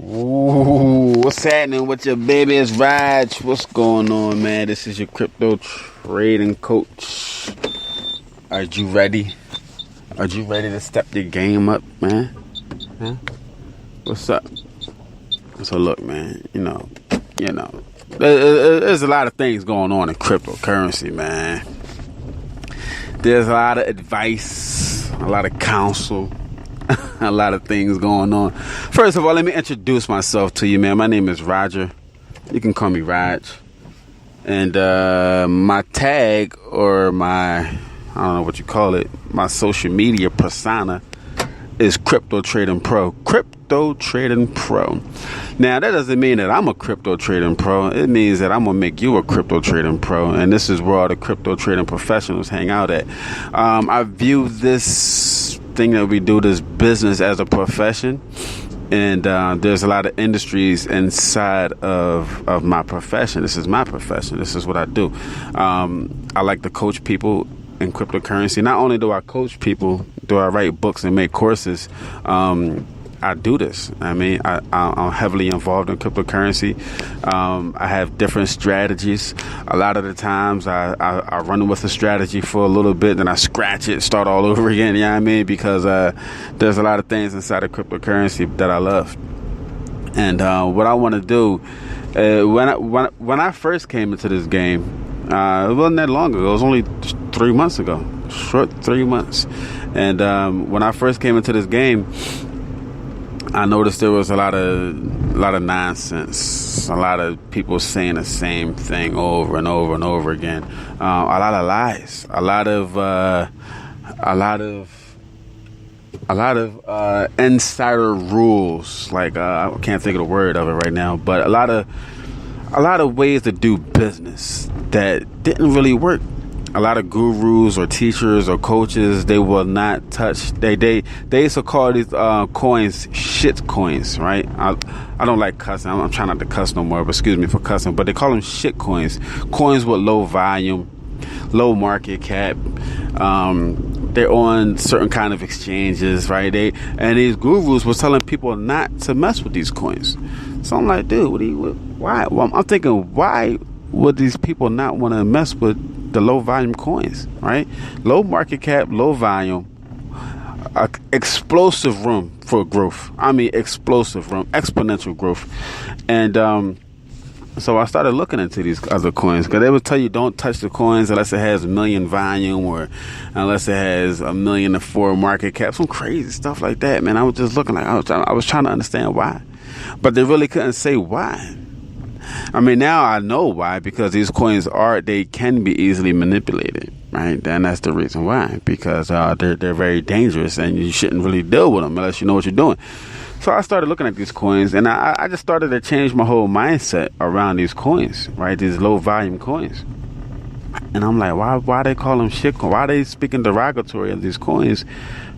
Ooh, what's happening with your baby? It's Raj. What's going on, man? This is your crypto trading coach. Are you ready? Are you ready to step your game up, man? Huh? What's up? So look, man, you know, there's a lot of things going on in cryptocurrency, man. There's a lot of advice, a lot of counsel, a lot of things going on. First of all, let me introduce myself to you, man. My name is Roger. You can call me Raj. And my tag, or my, I don't know what you call it, my social media persona is Crypto Trading Pro. Crypto Trading Pro. Now, that doesn't mean that I'm a crypto trading pro. It means that I'm going to make you a crypto trading pro. And this is where all the crypto trading professionals hang out at. I view this thing that we do, this business, as a profession. And there's a lot of industries inside of my profession. This is my profession. This is what I do. I like to coach people in cryptocurrency. Not only do I coach people, do I write books and make courses, I do this. I mean, I'm heavily involved in cryptocurrency. I have different strategies. A lot of the times I run with a strategy for a little bit, then I scratch it, start all over again. You know what I mean? Because there's a lot of things inside of cryptocurrency that I love. And what I want to do, when I first came into this game, it wasn't that long ago. It was only 3 months ago. Short 3 months. And when I first came into this game, I noticed there was a lot of nonsense, a lot of people saying the same thing over and over and over again, a lot of lies, a lot of insider rules. Like I can't think of the word of it right now, but a lot of ways to do business that didn't really work. A lot of gurus or teachers or coaches, they will not touch. They used to call these coins shit coins, right? I don't like cussing. I'm trying not to cuss no more, but excuse me for cussing. But they call them shit coins. Coins with low volume, low market cap. They're on certain kind of exchanges, right? And these gurus were telling people not to mess with these coins. So I'm like, dude, why? Well, I'm thinking, why would these people not want to mess with the low volume coins, right? Low market cap, low volume, explosive room for growth. I mean, explosive room, exponential growth. And so I started looking into these other coins, because they would tell you don't touch the coins unless it has 1 million volume, or unless it has 1 million to 4 market cap, some crazy stuff like that, man. I was just looking, like I was trying to understand why, but they really couldn't say why. I mean, now I know why, because these coins they can be easily manipulated, right? And that's the reason why, because they're very dangerous, and you shouldn't really deal with them unless you know what you're doing. So I started looking at these coins, and I just started to change my whole mindset around these coins, right? These low volume coins. And I'm like, why they call them shit coins? Why are they speaking derogatory of these coins,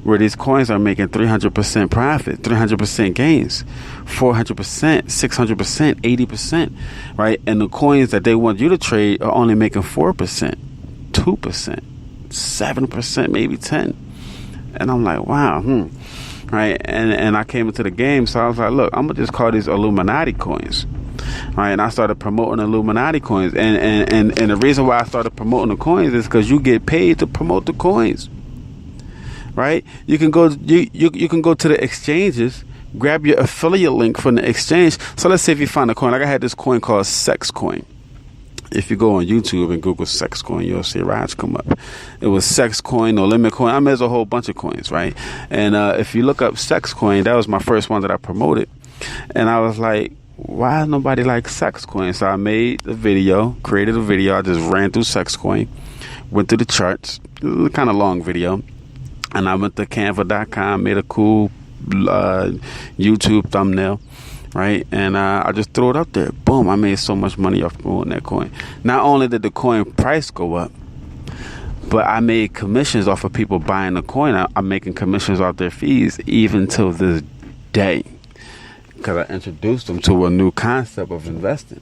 where these coins are making 300% profit, 300% gains, 400%, 600%, 80%, right? And the coins that they want you to trade are only making 4%, 2%, 7%, maybe 10%. And I'm like, wow, right? And I came into the game, so I was like, look, I'm gonna just call these Illuminati coins. Right, and I started promoting Illuminati coins, and the reason why I started promoting the coins is because you get paid to promote the coins. Right? You can go you can go to the exchanges, grab your affiliate link from the exchange. So let's say if you find a coin, like I had this coin called Sex Coin. If you go on YouTube and Google Sex Coin, you'll see Raj come up. It was Sex Coin, No Limit Coin. I mean, there's a whole bunch of coins, right? And if you look up Sex Coin, that was my first one that I promoted. And I was like, why nobody likes Sex Coin? So I made a video, created a video. I just ran through Sex Coin, went through the charts. It was a kind of long video. And I went to canva.com, made a cool YouTube thumbnail, right? And I just threw it up there. Boom, I made so much money off promoting that coin. Not only did the coin price go up, but I made commissions off of people buying the coin. I'm making commissions off their fees even till this day, because I introduced them to a new concept of investing.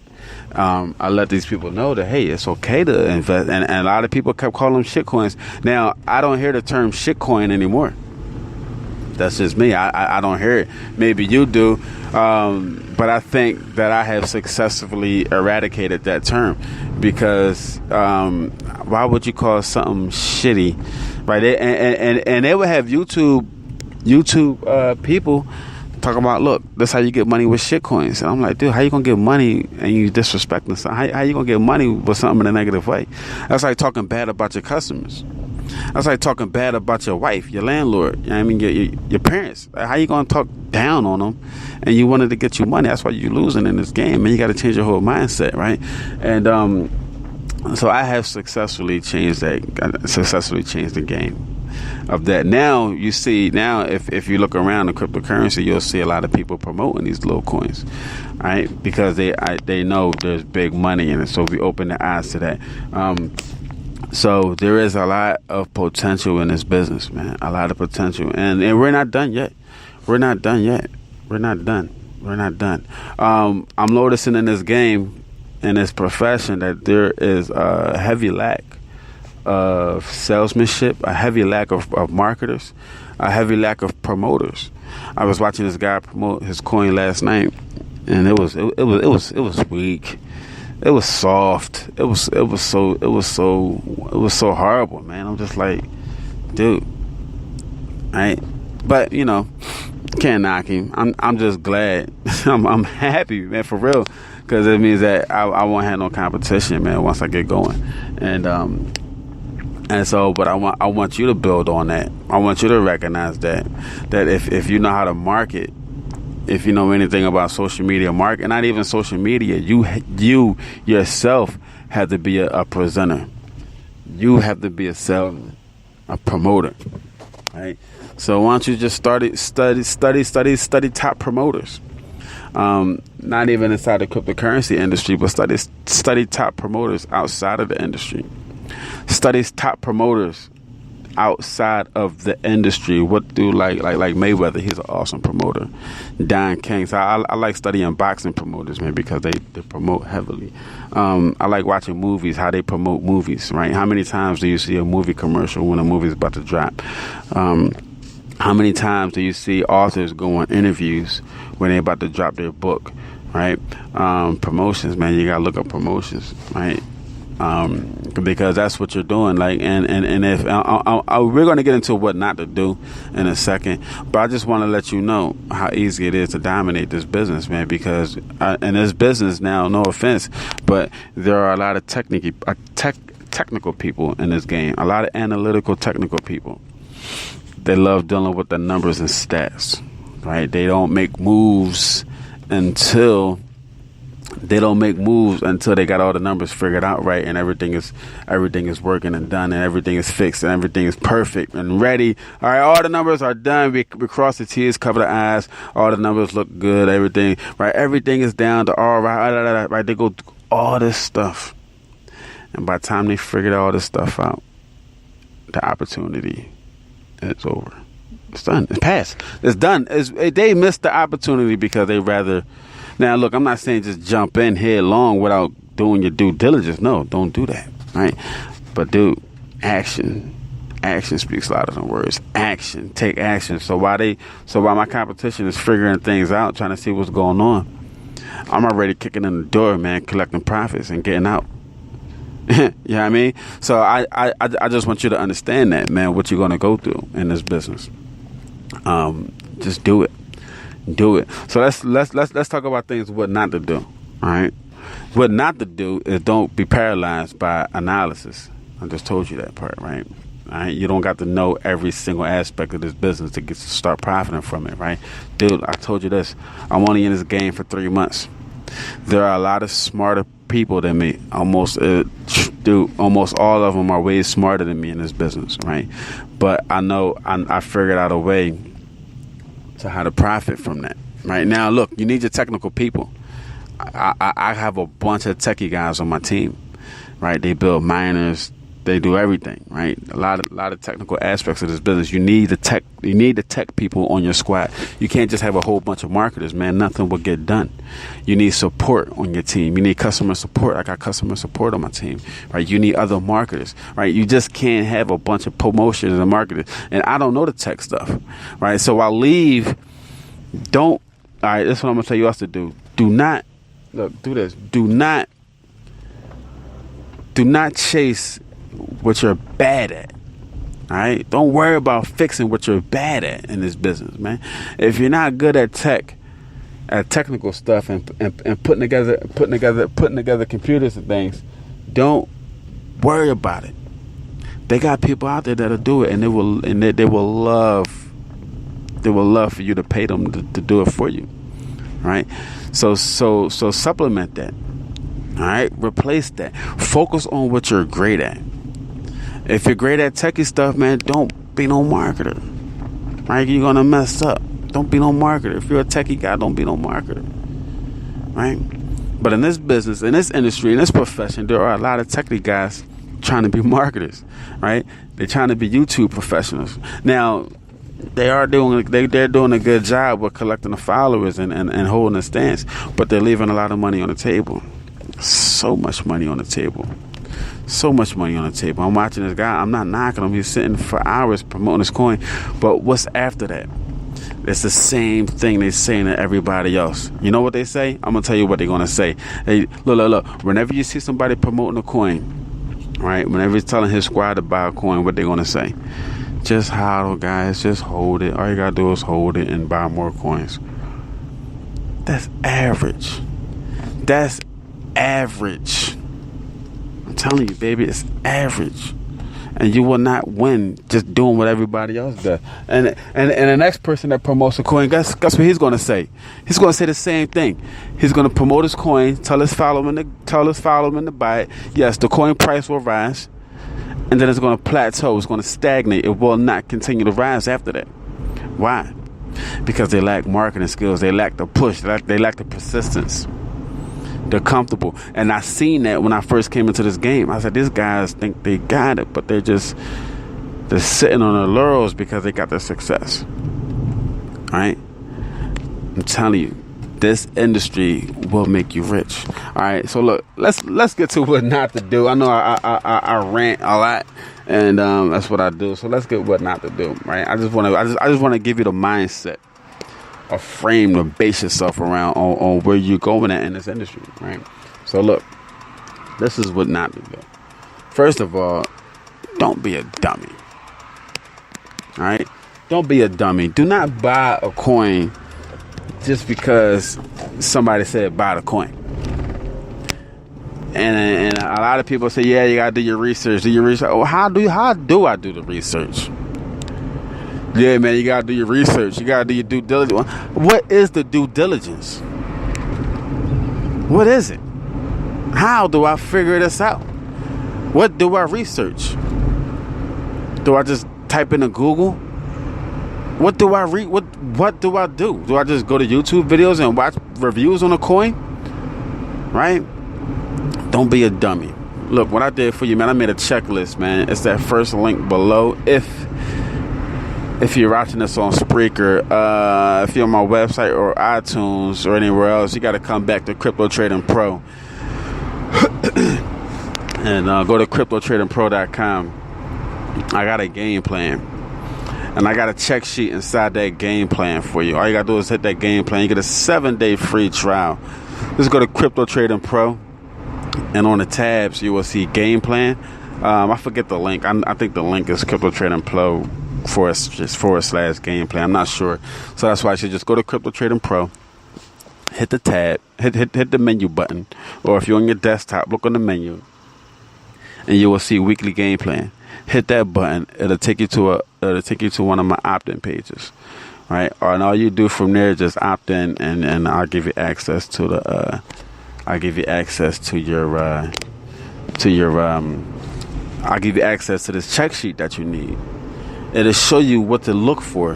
I let these people know that, hey, it's okay to invest. And a lot of people kept calling them shit coins. Now, I don't hear the term shit coin anymore. That's just me. I don't hear it. Maybe you do. But I think that I have successfully eradicated that term, because why would you call something shitty, right? And they would have YouTube people talk about, look, that's how you get money with shit coins. And I'm like, dude, how you gonna get money and you disrespecting something? How you gonna get money with something in a negative way? That's like talking bad about your customers. That's like talking bad about your wife, your landlord. You know what I mean, your parents. How you gonna talk down on them? And you wanted to get you money. That's why you're losing in this game. And you got to change your whole mindset, right? And so I have successfully changed the game of that. Now you see, if you look around the cryptocurrency, you'll see a lot of people promoting these little coins, right? Because they know there's big money in it. So we open the eyes to that. So there is a lot of potential in this business, man. A lot of potential, and we're not done yet. We're not done. I'm noticing in this game, in this profession, that there is a heavy lack of salesmanship, a heavy lack of marketers, a heavy lack of promoters. I was watching this guy promote his coin last night, and it was weak. It was soft. It was so horrible, man. I'm just like, dude, right? But can't knock him. I'm just glad. I'm happy, man, for real, because it means that I won't have no competition, man, once I get going. And so, but I want you to build on that. I want you to recognize that if you know how to market, if you know anything about social media market, not even social media, you yourself have to be a presenter. You have to be a salesman, a promoter, right? So why don't you just study top promoters? Not even inside the cryptocurrency industry, but study top promoters outside of the industry. Study top promoters outside of the industry. What do like Mayweather? He's an awesome promoter. Don King. So I like studying boxing promoters, man, because they promote heavily. I like watching movies, how they promote movies, right? How many times do you see a movie commercial when a movie's about to drop? How many times do you see authors go on interviews when they're about to drop their book, right? Promotions, man, you gotta look up promotions, right? Because that's what you're doing. Like, and if we're going to get into what not to do in a second, but I just want to let you know how easy it is to dominate this business, man. Because in this business now, no offense, but there are a lot of technical people in this game, a lot of analytical technical people. They love dealing with the numbers and stats, right? They don't make moves until they got all the numbers figured out right, and everything is working and done, and everything is fixed, and everything is perfect and ready. All right, all the numbers are done. We cross the T's, cover the I's. All the numbers look good. Everything right. Everything is down to all right. Right. They go through all this stuff, and by the time they figured all this stuff out, the opportunity is over. It's done. It's passed. It's done. They missed the opportunity because they rather. Now, look, I'm not saying just jump in headlong without doing your due diligence. No, don't do that, right? But, dude, action speaks louder than words. Action. Take action. So while my competition is figuring things out, trying to see what's going on, I'm already kicking in the door, man, collecting profits and getting out. You know what I mean? So I just want you to understand that, man, what you're going to go through in this business. Just do it. Do it. So let's talk about things what not to do. All right. What not to do is don't be paralyzed by analysis. I just told you that part, right? All right. You don't got to know every single aspect of this business to start profiting from it, right? Dude, I told you this. I'm only in this game for 3 months. There are a lot of smarter people than me. Almost all of them are way smarter than me in this business, right? But I know I figured out a way to how to profit from that. Right now, look, you need your technical people. I have a bunch of techie guys on my team, right? They build miners, They do everything, right? A lot of technical aspects of this business. You need the tech people on your squad. You can't just have a whole bunch of marketers, man. Nothing will get done. You need support on your team. You need customer support. I got customer support on my team, right? You need other marketers, right? You just can't have a bunch of promotions and marketers. And I don't know the tech stuff, right? So I'll leave. All right, this is what I'm gonna tell you else to do. Do not do this. Do not chase what you're bad at. All right, don't worry about fixing what you're bad at in this business, man. If you're not good at technical stuff and putting together computers and things, don't worry about it. They got people out there that'll do it, and they will love for you to pay them to do it for you. All right, so supplement that. All right, replace that. Focus on what you're great at. If you're great at techie stuff, man, don't be no marketer. Right? You're gonna mess up. Don't be no marketer. If you're a techie guy, don't be no marketer. Right? But in this business, in this industry, in this profession, there are a lot of techie guys trying to be marketers. Right? They're trying to be YouTube professionals. Now, they're doing a good job with collecting the followers and holding a stance, but they're leaving a lot of money on the table. So much money on the table. So much money on the table. I'm watching this guy. I'm not knocking him. He's sitting for hours promoting his coin. But what's after that? It's the same thing they're saying to everybody else. You know what they say? I'm going to tell you what they're going to say. Hey, look. Whenever you see somebody promoting a coin, right? Whenever he's telling his squad to buy a coin, what they're going to say? Just hodl, guys. Just hold it. All you got to do is hold it and buy more coins. That's average. That's average. I'm telling you, baby, it's average, and you will not win just doing what everybody else does. And the next person that promotes a coin, guess what he's going to say? He's going to say the same thing. He's going to promote his coin, tell his followers to buy it. Yes, the coin price will rise, and then it's going to plateau. It's going to stagnate. It will not continue to rise after that. Why? Because they lack marketing skills. They lack the push. They lack the persistence. They're comfortable. And I seen that when I first came into this game. I said, these guys think they got it, but they're sitting on their laurels because they got their success. All right? I'm telling you, this industry will make you rich. All right, so look, let's get to what not to do. I know I rant a lot, and that's what I do. So let's get what not to do. Right? I just want to give you the mindset, a frame to base yourself around on where you're going at in this industry, right? So look, this is what not to do. First of all, don't be a dummy. All right? Don't be a dummy. Do not buy a coin just because somebody said buy the coin. And a lot of people say, yeah, you gotta do your research. Oh, how do I do the research? Yeah, man, you gotta do your research. You gotta do your due diligence. What is the due diligence? What is it? How do I figure this out? What do I research? Do I just type into Google? What do I read? What do I do? Do I just go to YouTube videos and watch reviews on a coin? Right? Don't be a dummy. Look, what I did for you, man, I made a checklist, man. It's that first link below. If you're watching this on Spreaker, if you're on my website or iTunes or anywhere else, you got to come back to Crypto Trading Pro and go to CryptoTradingPro.com. I got a game plan, and I got a check sheet inside that game plan for you. All you got to do is hit that game plan. You get a 7-day free trial. Just go to Crypto Trading Pro, and on the tabs, you will see game plan. I forget the link. I think the link is Crypto Trading Pro /game plan. I'm not sure. So that's why I should just go to Crypto Trading Pro, hit the tab, hit the menu button, or if you're on your desktop, look on the menu, and you will see weekly game plan. Hit that button. It'll take you to one of my opt-in pages, right? And all you do from there is just opt in, and I'll give you access to I'll give you access to this check sheet that you need. It'll show you what to look for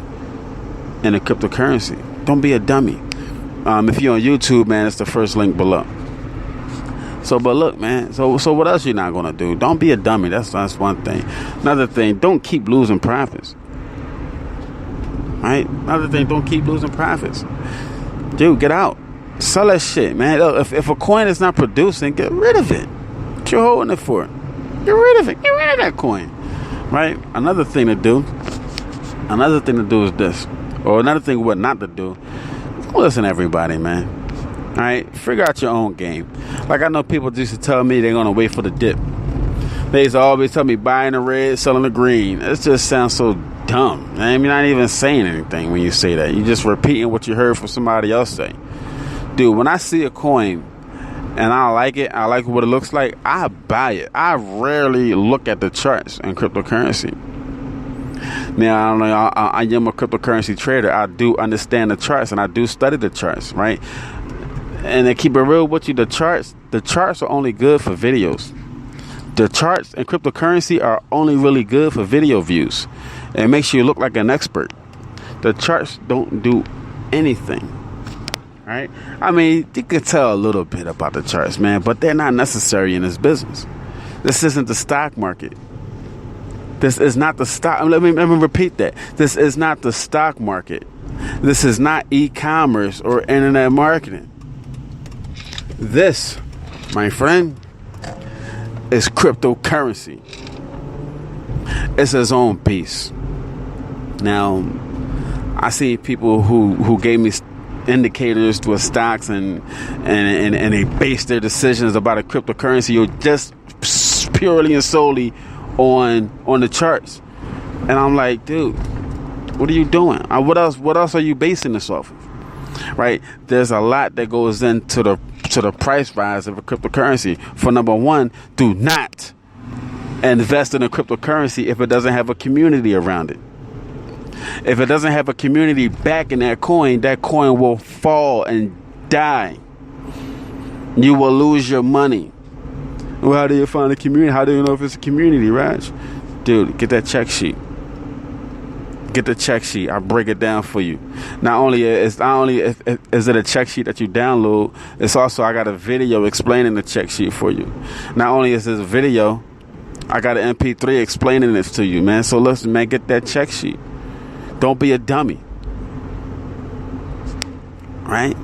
in a cryptocurrency. Don't be a dummy. If you're on YouTube, man, it's the first link below. So, but look, man. So what else you not gonna do? Don't be a dummy. That's one thing. Another thing, don't keep losing profits. Right? Another thing, don't keep losing profits. Dude, get out. Sell that shit, man. If a coin is not producing, get rid of it. What you holding it for? Get rid of it. Get rid of that coin. Right? Another thing to do is this. Or another thing what not to do. Don't listen to everybody, man. All right? Figure out your own game. Like I know people used to tell me they're going to wait for the dip. They used to always tell me buying the red, selling the green. It just sounds so dumb. I mean, you're not even saying anything when you say that. You're just repeating what you heard from somebody else say. Dude, when I see a coin and I like it, I like what it looks like, I buy it. I rarely look at the charts in cryptocurrency. Now, I don't know, I am a cryptocurrency trader. I do understand the charts and I do study the charts, right? And to keep it real with you, the charts are only good for videos. The charts in cryptocurrency are only really good for video views. It makes you look like an expert. The charts don't do anything. Right? I mean, you could tell a little bit about the charts, man, but they're not necessary in this business. This isn't the stock market. This is not the stock. Let me repeat that. This is not the stock market. This is not e-commerce or internet marketing. This, my friend, is cryptocurrency. It's its own beast. Now, I see people who gave me indicators with stocks and they base their decisions about a cryptocurrency or just purely and solely on the charts. And I'm like, dude, what are you doing? What else are you basing this off of? Right? There's a lot that goes into the price rise of a cryptocurrency. For number one, do not invest in a cryptocurrency if it doesn't have a community around it. If it doesn't have a community backing that coin will fall and die. You will lose your money. Well, how do you find a community? How do you know if it's a community, Raj? Dude, get that check sheet. Get the check sheet. I break it down for you. Not only is it a check sheet that you download, it's also I got a video explaining the check sheet for you. Not only is this a video, I got an MP3 explaining this to you, man. So listen, man, get that check sheet. Don't be a dummy. Right?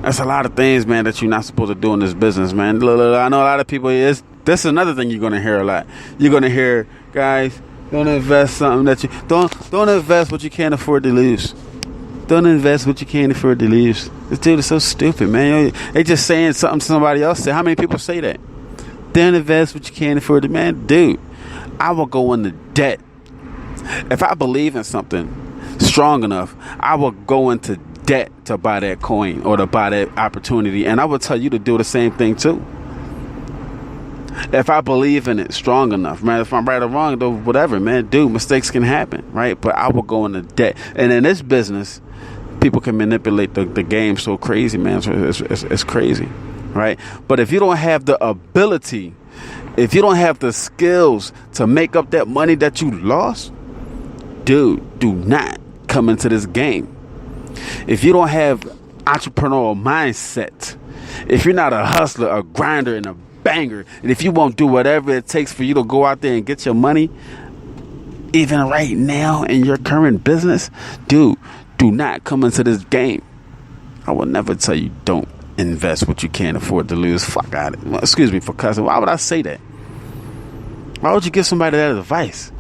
That's a lot of things, man, that you're not supposed to do in this business, man. Look, I know a lot of people, this is another thing you're going to hear a lot. You're going to hear, guys, don't invest something that you... Don't invest what you can't afford to lose. Don't invest what you can't afford to lose. This dude is so stupid, man. They just saying something somebody else said. How many people say that? Don't invest what you can't afford to... Man, dude, I will go into debt. If I believe in something strong enough, I will go into debt to buy that coin or to buy that opportunity, and I will tell you to do the same thing too. If I believe in it strong enough, man, if I'm right or wrong, though, whatever, man, dude, mistakes can happen, right? But I will go into debt. And in this business, people can manipulate the game so crazy, man. So it's crazy, right? But if you don't have the ability, if you don't have the skills to make up that money that you lost, dude, do not come into this game. If you don't have entrepreneurial mindset, if you're not a hustler, a grinder, and a banger, and if you won't do whatever it takes for you to go out there and get your money, even right now in your current business, dude, do not come into this game. I will never tell you don't invest what you can't afford to lose. Fuck out of it. Well, excuse me for cussing. Why would I say that? Why would you give somebody that advice?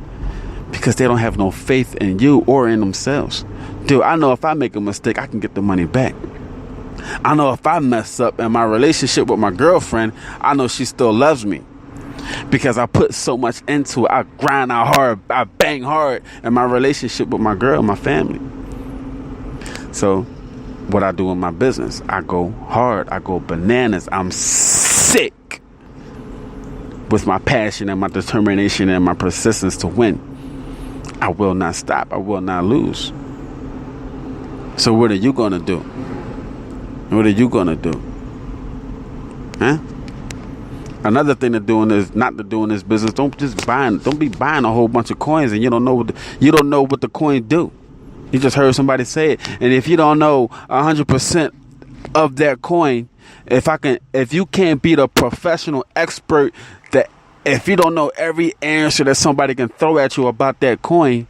Because they don't have no faith in you or in themselves. Dude, I know if I make a mistake, I can get the money back. I know if I mess up in my relationship with my girlfriend, I know she still loves me. Because I put so much into it. I grind out hard. I bang hard in my relationship with my girl, my family. So what I do in my business, I go hard. I go bananas. I'm sick with my passion and my determination and my persistence to win. I will not stop. I will not lose. So what are you going to do? What are you going to do? Huh? Another thing to do is not to do in this business. Don't be buying a whole bunch of coins and you don't know what the coins do. You just heard somebody say it. And if you don't know 100% of that coin, if you can't be the professional expert that if you don't know every answer that somebody can throw at you about that coin,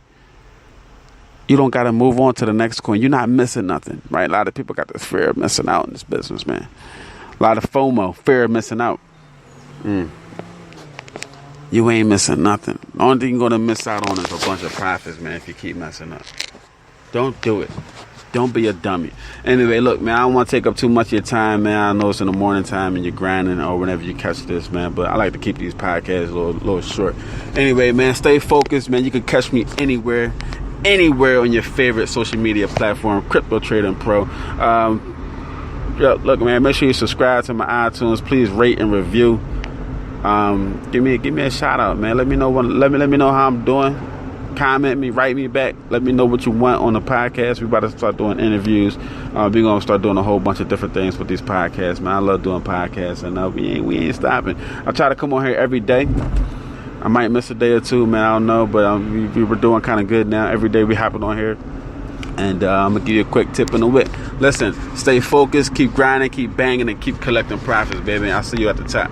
you don't got to move on to the next coin. You're not missing nothing, right? A lot of people got this fear of missing out in this business, man. A lot of FOMO, fear of missing out. You ain't missing nothing. The only thing you're going to miss out on is a bunch of profits, man, if you keep messing up. Don't do it. Don't be a dummy. Anyway, look, man, I don't want to take up too much of your time, man. I know it's in the morning time and you're grinding or whenever you catch this, man. But I like to keep these podcasts a little short. Anyway, man, stay focused, man. You can catch me anywhere on your favorite social media platform, Crypto Trading Pro. Look, man, make sure you subscribe to my iTunes. Please rate and review. Give me a shout out, man. Let me know let me know how I'm doing. Comment me, write me back. Let me know what you want on the podcast. We about to start doing interviews. We're gonna start doing a whole bunch of different things with these podcasts, man. I love doing podcasts, and we ain't stopping. I try to come on here every day. I might miss a day or two, man. I don't know, but we were doing kind of good now. Every day we hopping on here, and I'm gonna give you a quick tip in the whip. Listen, stay focused, keep grinding, keep banging, and keep collecting profits, baby. I'll see you at the top.